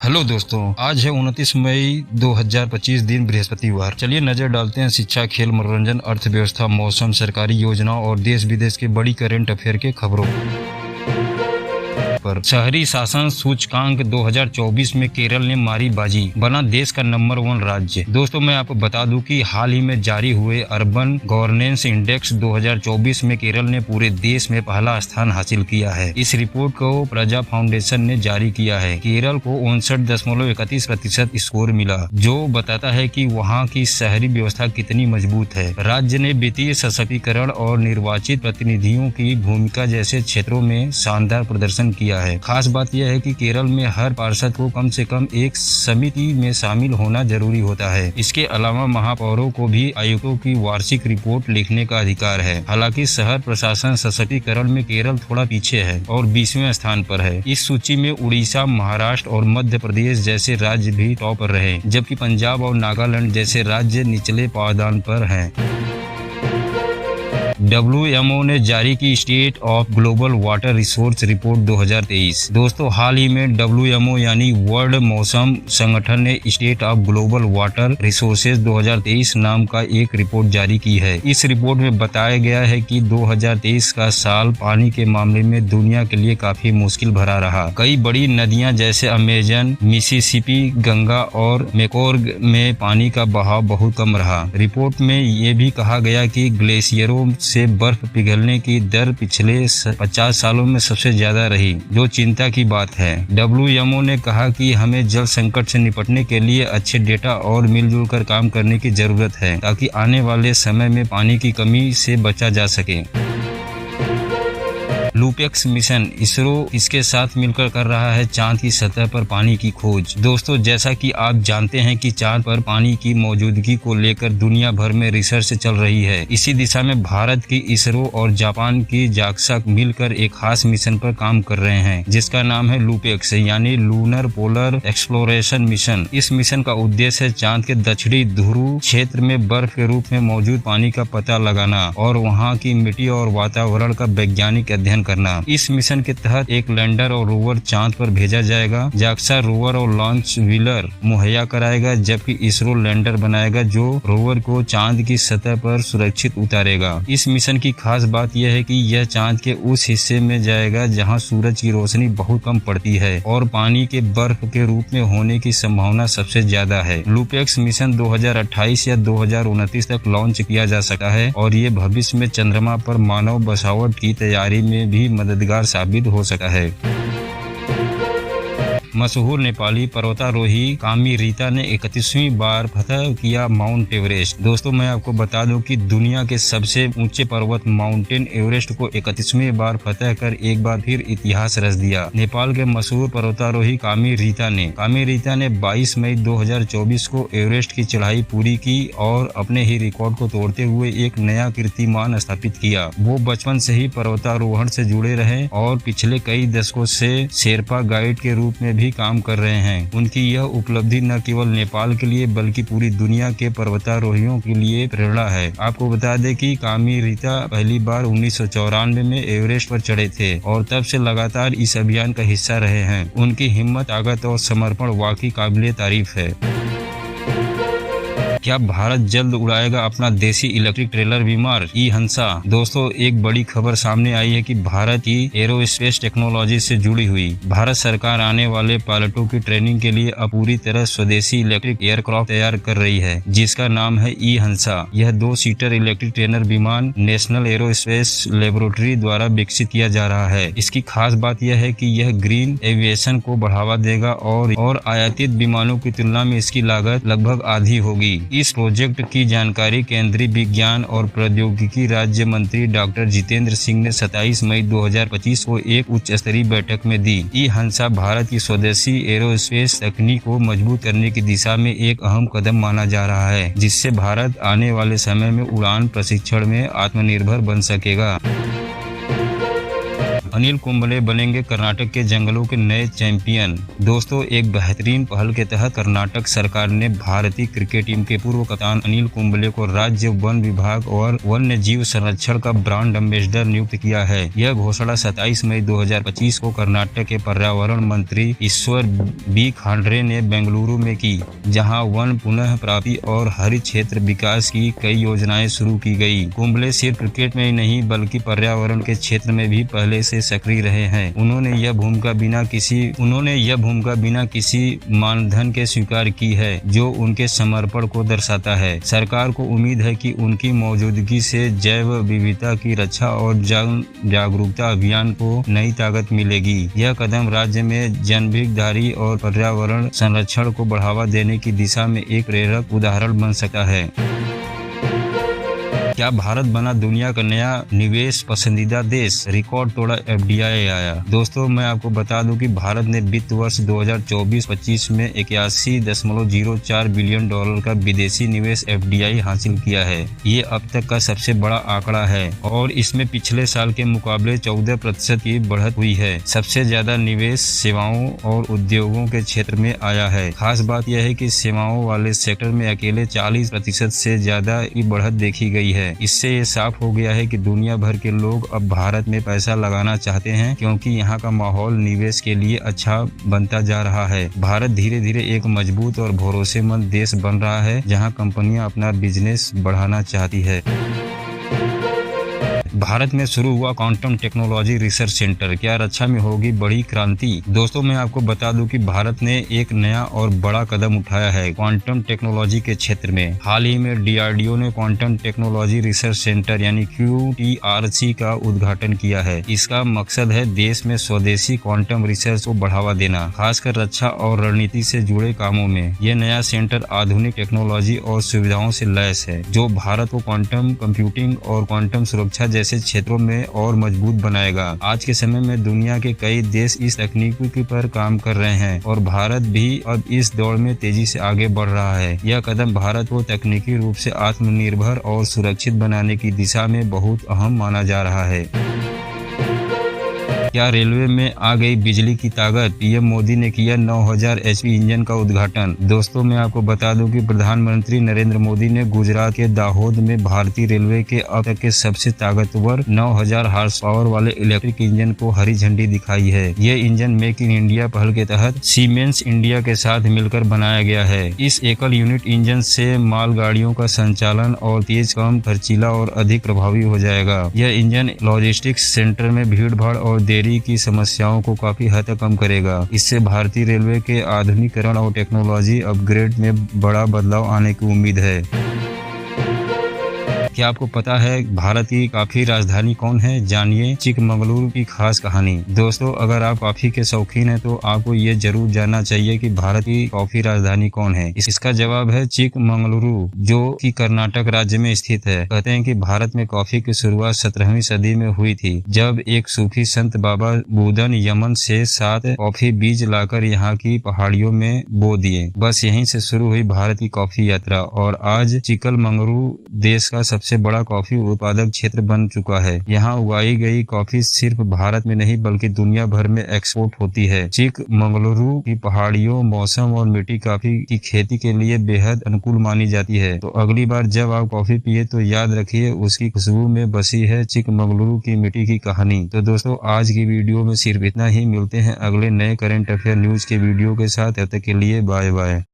Hello दोस्तों, आज है 29 मई 2025 दिन बृहस्पतिवार। चलिए नजर डालते हैं शिक्षा, खेल, मनोरंजन, अर्थव्यवस्था, मौसम, सरकारी योजनाओं और देश विदेश के बड़ी करंट अफेयर के खबरों पर। शहरी शासन सूचकांक 2024 में केरल ने मारी बाजी, बना देश का नंबर 1 राज्य। दोस्तों, मैं आपको बता दूं कि हाल ही में जारी हुए अर्बन गवर्नेंस इंडेक्स 2024 में केरल ने पूरे देश में पहला स्थान हासिल किया है। इस रिपोर्ट को प्रजा फाउंडेशन ने जारी किया है। केरल को 59.31% स्कोर मिला, जो बताता है कि वहां की शहरी व्यवस्था कितनी मजबूत है। राज्य ने वित्तीय सशक्तिकरण और निर्वाचित प्रतिनिधियों की भूमिका जैसे क्षेत्रों में शानदार प्रदर्शन किया है। खास बात यह है कि केरल में हर पार्षद को कम से कम एक समिति में शामिल होना जरूरी होता है। इसके अलावा महापौरों को भी आयुक्तों की वार्षिक रिपोर्ट लिखने का अधिकार है। हालांकि शहर प्रशासन सशक्तिकरण में केरल थोड़ा पीछे है और 20वें स्थान पर है। इस सूची में उड़ीसा, महाराष्ट्र और मध्य प्रदेश जैसे राज्य भी टॉप पर रहे, जबकि पंजाब और नागालैंड जैसे राज्य निचले पायदान पर हैं। WMO ने जारी की state of global water resource report 2023। दोस्तों, हाल ही में WMO यानी वर्ल्ड मौसम संगठन ने state of global water resources 2023 नाम का एक रिपोर्ट जारी की है। इस रिपोर्ट में बताया गया है कि 2023 का साल पानी के मामले में दुनिया के लिए काफी मुश्किल भरा रहा। कई बड़ी नदियां जैसे अमेजन, मिसिसिपी, गंगा और मेकोर्ग में पानी का बहाव बहुत कम रहा। रिपोर्ट में ये भी कहा गया कि ग्लेशियरों से बर्फ पिघलने की दर पिछले 50 सालों में सबसे ज्यादा रही, जो चिंता की बात है। WMO ने कहा कि हमें जल संकट से निपटने के लिए अच्छे डेटा और मिलजुल कर काम करने की जरूरत है, ताकि आने वाले समय में पानी की कमी से बचा जा सके। लूपेक्स मिशन इसरो इसके साथ मिलकर कर रहा है चांद की सतह पर पानी की खोज। दोस्तों, जैसा कि आप जानते हैं कि चांद पर पानी की मौजूदगी को लेकर दुनिया भर में रिसर्च चल रही है। इसी दिशा में भारत की इसरो और जापान की जाक्सा मिलकर एक खास मिशन पर काम कर रहे हैं, जिसका नाम है लूपेक्स यानी लूनर पोलर एक्सप्लोरेशन मिशन। इस मिशन का उद्देश्य है चांद के दक्षिणी ध्रुव क्षेत्र में बर्फ के रूप में मौजूद पानी का पता लगाना और वहाँ की मिट्टी और वातावरण का वैज्ञानिक अध्ययन करना। इस मिशन के तहत एक लैंडर और रोवर चांद पर भेजा जाएगा। जाक्सा रोवर और लॉन्च व्हीलर मुहैया कराएगा, जबकि इसरो लैंडर बनाएगा जो रोवर को चांद की सतह पर सुरक्षित उतारेगा। इस मिशन की खास बात यह है कि यह चांद के उस हिस्से में जाएगा जहां सूरज की रोशनी बहुत कम पड़ती है और पानी के बर्फ के रूप में होने की संभावना सबसे ज्यादा है। लूपेक्स मिशन 2028 या 2029 तक लॉन्च किया जा सकता है और ये भविष्य में चंद्रमा पर मानव बसावट की तैयारी में भी मददगार साबित हो सका है। मशहूर नेपाली पर्वतारोही कामी रीता ने 31वीं बार फतह किया माउंट एवरेस्ट। दोस्तों, मैं आपको बता दूं कि दुनिया के सबसे ऊंचे पर्वत माउंटेन एवरेस्ट को 31वीं बार फतह कर एक बार फिर इतिहास रच दिया। नेपाल के मशहूर पर्वतारोही कामी रीता ने 22 मई 2024 को एवरेस्ट की चढ़ाई पूरी की और अपने ही रिकॉर्ड को तोड़ते हुए एक नया कीर्तिमान स्थापित किया। वो बचपन से ही पर्वतारोहण से जुड़े रहे और पिछले कई दशकों से शेरपा गाइड के रूप में भी काम कर रहे हैं। उनकी यह उपलब्धि न केवल नेपाल के लिए बल्कि पूरी दुनिया के पर्वतारोहियों के लिए प्रेरणा है। आपको बता दें कि कामी रीता पहली बार 1994 में एवरेस्ट पर चढ़े थे और तब से लगातार इस अभियान का हिस्सा रहे हैं। उनकी हिम्मत, ताकत और समर्पण वाकई काबिले तारीफ है। क्या भारत जल्द उड़ाएगा अपना देसी इलेक्ट्रिक ट्रेलर विमान ई हंसा? दोस्तों, एक बड़ी खबर सामने आई है कि भारत की एरोस्पेस टेक्नोलॉजी से जुड़ी हुई भारत सरकार आने वाले पायलटों की ट्रेनिंग के लिए अब पूरी तरह स्वदेशी इलेक्ट्रिक एयरक्राफ्ट तैयार कर रही है, जिसका नाम है ई हंसा। यह 2 सीटर इलेक्ट्रिक ट्रेनर विमान नेशनल एरोस्पेस लेबोरेटरी द्वारा विकसित किया जा रहा है। इसकी खास बात यह है कि यह ग्रीन एविएशन को बढ़ावा देगा और आयातित विमानों की तुलना में इसकी लागत लगभग आधी होगी। इस प्रोजेक्ट की जानकारी केंद्रीय विज्ञान और प्रौद्योगिकी राज्य मंत्री डॉक्टर जितेंद्र सिंह ने 27 मई 2025 को एक उच्च स्तरीय बैठक में दी। ई हंसा भारत की स्वदेशी एरोस्पेस तकनीक को मजबूत करने की दिशा में एक अहम कदम माना जा रहा है, जिससे भारत आने वाले समय में उड़ान प्रशिक्षण में आत्मनिर्भर बन सकेगा। अनिल कुंबले बनेंगे कर्नाटक के जंगलों के नए चैंपियन। दोस्तों, एक बेहतरीन पहल के तहत कर्नाटक सरकार ने भारतीय क्रिकेट टीम के पूर्व कप्तान अनिल कुंबले को राज्य वन विभाग और वन्य जीव संरक्षण का ब्रांड एम्बेसडर नियुक्त किया है। यह घोषणा 27 मई 2025 को कर्नाटक के पर्यावरण मंत्री ईश्वर बी खांड्रे ने बेंगलुरु में की, जहां वन पुनः प्राप्ति और हरित क्षेत्र विकास की कई योजनाएं शुरू की गई। कुंबले सिर्फ क्रिकेट में ही नहीं बल्कि पर्यावरण के क्षेत्र में भी पहले से सक्रिय रहे हैं। उन्होंने यह भूमिका बिना किसी मानधन के स्वीकार की है, जो उनके समर्पण को दर्शाता है। सरकार को उम्मीद है कि उनकी मौजूदगी से जैव विविधता की रक्षा और जागरूकता अभियान को नई ताकत मिलेगी। यह कदम राज्य में जनभागीदारी और पर्यावरण संरक्षण को बढ़ावा देने की दिशा में एक प्रेरक उदाहरण बन सकता है। क्या भारत बना दुनिया का नया निवेश पसंदीदा देश? रिकॉर्ड तोड़ा FDI आया। दोस्तों, मैं आपको बता दूं कि भारत ने वित्त वर्ष 2024-25 में 81.04 बिलियन डॉलर का विदेशी निवेश FDI हासिल किया है। ये अब तक का सबसे बड़ा आंकड़ा है और इसमें पिछले साल के मुकाबले 14% की बढ़त हुई है। सबसे ज्यादा निवेश सेवाओं और उद्योगों के क्षेत्र में आया है। खास बात यह है कि सेवाओं वाले सेक्टर में अकेले 40% से ज्यादा की बढ़त देखी गई है। इससे ये साफ हो गया है कि दुनिया भर के लोग अब भारत में पैसा लगाना चाहते हैं, क्योंकि यहाँ का माहौल निवेश के लिए अच्छा बनता जा रहा है। भारत धीरे धीरे एक मजबूत और भरोसेमंद देश बन रहा है, जहाँ कंपनियां अपना बिजनेस बढ़ाना चाहती है। भारत में शुरू हुआ क्वांटम टेक्नोलॉजी रिसर्च सेंटर, क्या रक्षा में होगी बड़ी क्रांति? दोस्तों, मैं आपको बता दूं कि भारत ने एक नया और बड़ा कदम उठाया है क्वांटम टेक्नोलॉजी के क्षेत्र में। हाल ही में DRDO ने क्वांटम टेक्नोलॉजी रिसर्च सेंटर यानी QTRC का उद्घाटन किया है। इसका मकसद है देश में स्वदेशी क्वांटम रिसर्च को बढ़ावा देना, खासकर रक्षा और रणनीति से जुड़े कामों में। यह नया सेंटर आधुनिक टेक्नोलॉजी और सुविधाओं से लैस है, जो भारत को क्वांटम कंप्यूटिंग और क्वांटम सुरक्षा जैसे क्षेत्रों में और मजबूत बनाएगा। आज के समय में दुनिया के कई देश इस तकनीक पर काम कर रहे हैं और भारत भी अब इस दौड़ में तेजी से आगे बढ़ रहा है। यह कदम भारत को तकनीकी रूप से आत्मनिर्भर और सुरक्षित बनाने की दिशा में बहुत अहम माना जा रहा है। क्या रेलवे में आ गई बिजली की ताकत? PM मोदी ने किया 9000 HP इंजन का उद्घाटन। दोस्तों, मैं आपको बता दूं कि प्रधानमंत्री नरेंद्र मोदी ने गुजरात के दाहोद में भारतीय रेलवे के अब तक के सबसे ताकतवर 9000 हॉर्स पावर वाले इलेक्ट्रिक इंजन को हरी झंडी दिखाई है। ये इंजन मेक इन इंडिया पहल के तहत सीमेंस इंडिया के साथ मिलकर बनाया गया है। इस एकल यूनिट इंजन से मालगाड़ियों का संचालन और तेज, कम खर्चीला और अधिक प्रभावी हो जाएगा। यह इंजन लॉजिस्टिक्स सेंटर में भीड़ भाड़ और देरी की समस्याओं को काफी हद तक कम करेगा। इससे भारतीय रेलवे के आधुनिकीकरण और टेक्नोलॉजी अपग्रेड में बड़ा बदलाव आने की उम्मीद है। क्या आपको पता है भारत की कॉफी राजधानी कौन है? जानिए चिकमंगलुरु की खास कहानी। दोस्तों, अगर आप कॉफी के शौकीन हैं तो आपको ये जरूर जानना चाहिए कि भारत की कॉफी राजधानी कौन है। इसका जवाब है चिकमंगलुरु, जो कि कर्नाटक राज्य में स्थित है। कहते हैं कि भारत में कॉफी की शुरुआत 17वीं सदी में हुई थी, जब एक सूफी संत बाबा बुदन यमन से 7 कॉफी बीज लाकर यहाँ की पहाड़ियों में बो दिए। बस यहीं से शुरू हुई भारत की कॉफी यात्रा और आज चिकमंगलुरु देश का सबसे बड़ा कॉफी उत्पादक क्षेत्र बन चुका है। यहाँ उगाई गई कॉफी सिर्फ भारत में नहीं बल्कि दुनिया भर में एक्सपोर्ट होती है। चिकमंगलुरु की पहाड़ियों, मौसम और मिट्टी कॉफी की खेती के लिए बेहद अनुकूल मानी जाती है। तो अगली बार जब आप कॉफी पिए तो याद रखिए उसकी खुशबू में बसी है चिकमंगलुरु की मिट्टी की कहानी। तो दोस्तों, आज की वीडियो में सिर्फ इतना ही। मिलते हैं अगले नए करंट अफेयर न्यूज के वीडियो के साथ। तब तक के लिए बाय बाय।